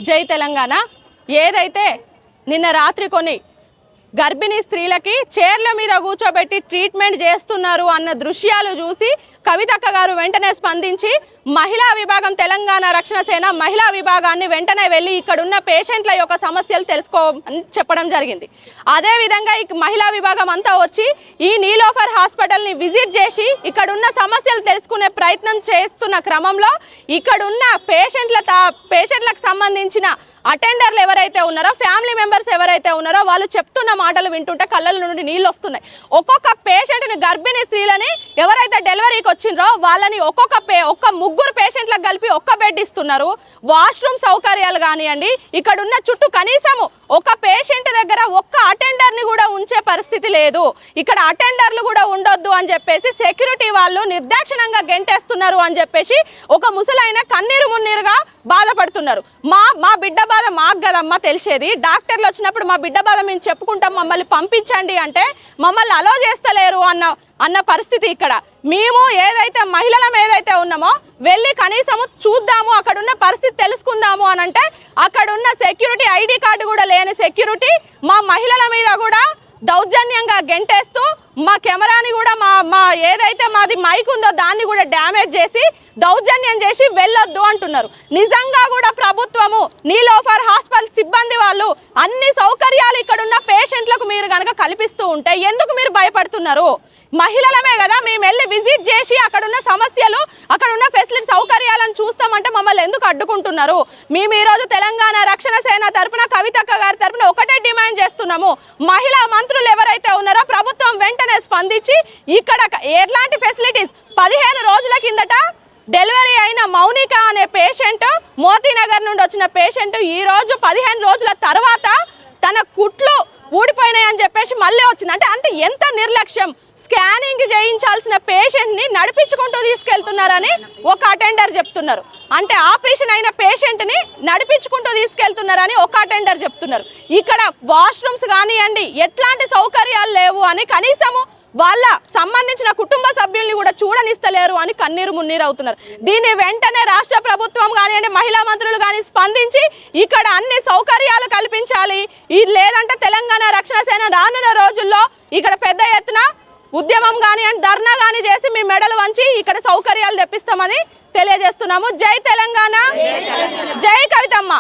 జై తెలంగాణ. ఏదైతే నిన్న రాత్రి కొన్ని గర్భిణీ స్త్రీలకి చైర్ల మీద కూర్చోబెట్టి ట్రీట్మెంట్ చేస్తున్నారు అన్న దృశ్యాలు చూసి కవితక్క గారు వెంటనే స్పందించి మహిళా విభాగం తెలంగాణ రక్షణ సేన మహిళా విభాగాన్ని వెంటనే వెళ్ళి ఇక్కడున్న పేషెంట్ల యొక్క సమస్యలు తెలుసుకోమని చెప్పడం జరిగింది. అదేవిధంగా ఈ మహిళా విభాగం అంతా వచ్చి ఈ నీలోఫర్ హాస్పిటల్ని విజిట్ చేసి ఇక్కడున్న సమస్యలు తెలుసుకునే ప్రయత్నం చేస్తున్న క్రమంలో ఇక్కడున్న పేషెంట్లకు సంబంధించిన అటెండర్లు ఎవరైతే ఉన్నారో, ఫ్యామిలీ మెంబర్స్ ఎవరైతే ఉన్నారో వాళ్ళు చెప్తున్న మాటలు వింటుంటే కళ్ళల నుండి నీళ్ళు వస్తున్నాయి. ఒక్కొక్క పేషెంట్ని, గర్భిణీ స్త్రీలని ఎవరైతే డెలివరీకి వచ్చిండ్రో వాళ్ళని ఒక్క ముగ్గురు పేషెంట్లకు కలిపి ఒక్క బెడ్ ఇస్తున్నారు. వాష్రూమ్ సౌకర్యాలు కానివ్వండి, ఇక్కడున్న చుట్టూ కనీసము ఒక పేషెంట్ దగ్గర ఒక్క అటెండర్ని కూడా ఉంచే పరిస్థితి లేదు. ఇక్కడ అటెండర్లు కూడా ఉండొద్దు అని చెప్పేసి సెక్యూరిటీ వాళ్ళు నిర్దాక్షిణంగా గెంటేస్తున్నారు అని చెప్పేసి ఒక ముసలైన కన్నీరు మున్నీరుగా బాధపడుతున్నారు. మా బిడ్డ బాధ మాకు కదమ్మా తెలిసేది. డాక్టర్లు వచ్చినప్పుడు మా బిడ్డ బాధ మేము చెప్పుకుంటాం, మమ్మల్ని పంపించండి అంటే మమ్మల్ని అలో చేస్తలేరు అన్న పరిస్థితి. ఇక్కడ మేము ఏదైతే మహిళలం ఏదైతే ఉన్నామో వెళ్ళి కనీసము చూద్దాము, అక్కడున్న పరిస్థితి తెలుసుకుందాము అని అంటే అక్కడున్న సెక్యూరిటీ, ఐడి కార్డు కూడా లేని సెక్యూరిటీ మా మహిళల మీద కూడా దౌర్జన్యంగా గెంటేస్తూ మా కెమెరాని కూడా మా ఏదైతే మాది మైక్ ఉందో దాన్ని కూడా డ్యామేజ్ చేసి దౌర్జన్యం చేసి వెళ్ళొద్దు అంటున్నారు. నిజంగా కూడా ప్రభుత్వము, నీలోఫర్ హాస్పిటల్ సిబ్బంది వాళ్ళు అన్ని సౌకర్యాలు ఇక్కడున్న పేషెంట్లకు మీరు కనుక కల్పిస్తూ ఉంటే ఎందుకు మీరు భయపడుతున్నారు? మహిళలమే కదా, మేము వెళ్ళి విజిట్ చేసి అక్కడున్న సమస్యలు, అక్కడున్న ఫెసిలిటీ సౌకర్యాలను చూస్తామంటే మమ్మల్ని ఎందుకు అడ్డుకుంటున్నారు? మేము ఈరోజు తెలంగాణ రక్షణ సేన తరపున, కవితక్క గారి తరపున ఒకటే డిమాండ్ చేస్తున్నాము. మహిళా మంత్రులు ఎవరైతే ఉన్నారో ప్రభుత్వం వెంటనే స్పందించి ఇక్కడ ఎలాంటి ఫెసిలిటీస్ 15 రోజుల కిందట డెలివరీ అయిన మౌనిక అనే పేషెంట్, మోతీనగర్ నుండి వచ్చిన పేషెంట్ ఈ రోజు 15 రోజుల తర్వాత తన కుట్లు ఊడిపోయినాయి అని చెప్పేసి మళ్ళీ వచ్చింది. అంటే ఎంత నిర్లక్ష్యం! స్కానింగ్ చేయించాల్సిన పేషెంట్ని నడిపించుకుంటూ తీసుకెళ్తున్నారని ఒక అటెండర్ చెప్తున్నారు. అంటే ఆపరేషన్ అయిన పేషెంట్ని నడిపించుకుంటూ తీసుకెళ్తున్నారని ఒక అటెండర్ చెప్తున్నారు. ఇక్కడ వాష్రూమ్స్ కానివ్వండి ఎట్లాంటి సౌకర్యాలు లేవు అని కనీసము వాళ్ళ సంబంధించిన కుటుంబ సభ్యుల్ని కూడా చూడనిస్తలేరు అని కన్నీరు మున్నీరు అవుతున్నారు. దీన్ని వెంటనే రాష్ట్ర ప్రభుత్వం కానివ్వండి, మహిళా మంత్రులు కానీ స్పందించి ఇక్కడ అన్ని సౌకర్యాలు కల్పించాలి. ఇది లేదంటే తెలంగాణ రక్షణ సేన రానున్న రోజుల్లో ఇక్కడ పెద్ద ఎత్తున ఉద్యమం కానివ్వండి, ధర్నా కానీ చేసి మీ మెడలు వంచి ఇక్కడ సౌకర్యాలు తెప్పిస్తామని తెలియజేస్తున్నాము. జై తెలంగాణ, జై కవితమ్మ.